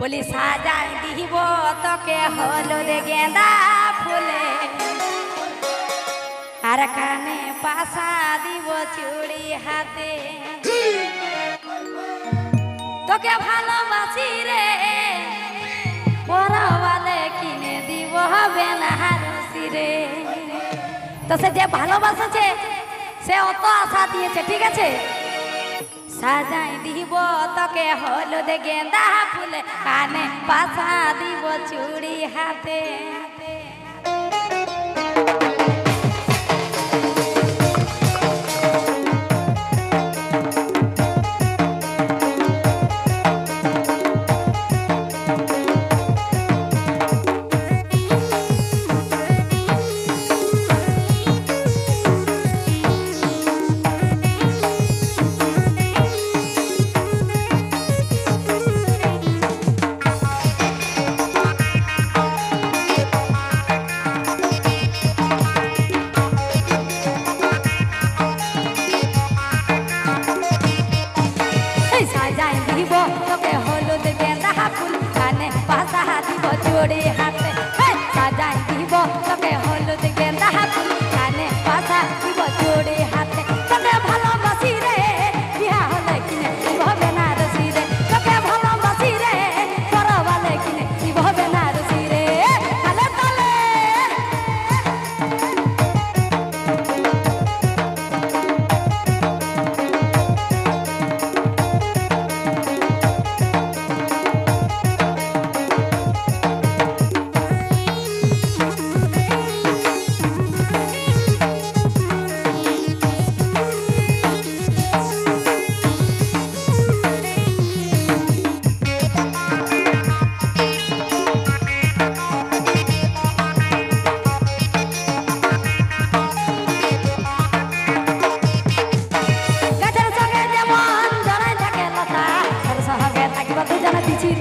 বলি সাজাই দিব তোকে হলুদ গেঁদা ফুলে আর কানে পাশা দিব চুড়ি হাতে তোকে ভালোবাসি রে পরাওয়ালে কিনে দিব বেনারসি রে। তো সে যে ভালোবাসেছে সে অত আশা দিয়েছে, ঠিক আছে? সাজাই দিব তোকে হলুদ গেঁদা ফুলে কানে পাশা দিব চুড়ি হাতে। তোকে হলুদ গেঁদা ফুল কানে পাশা দিব চুড়ি হাতে সাজাই দিব তোকে হলুদ গেঁদা ফুল কানে পাশা দিব চুড়ি হাতে। তোকে ভালোবাসি রে বিয়া হলে কিনে দিব বেনারসি রে তোকে ভালোবাসি রে পরবালে কিনে দিব বেনারসি রে। তালে তালে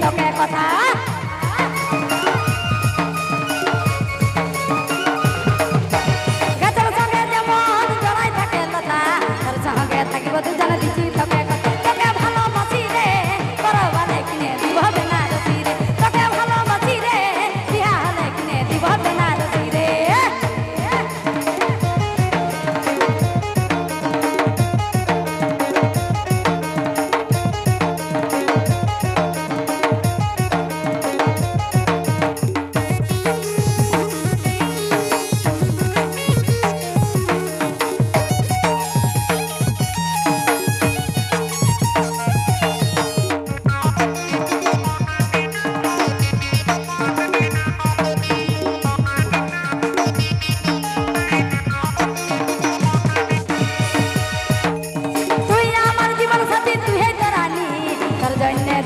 তোকে কথা গাছের সঙ্গে যেমন জড়াই থাকে লতা তার সঙ্গে থাকিব দুজন দিছি তোকে কথা। তোকে ভালোবাসি রে পরবালে কিনে দিব বেনারসি রে তোকে ভালোবাসি রে বিয়া হলে কিনে দিব বেনারসি রে।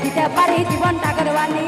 দিতে পারি জীবনটা করবানি।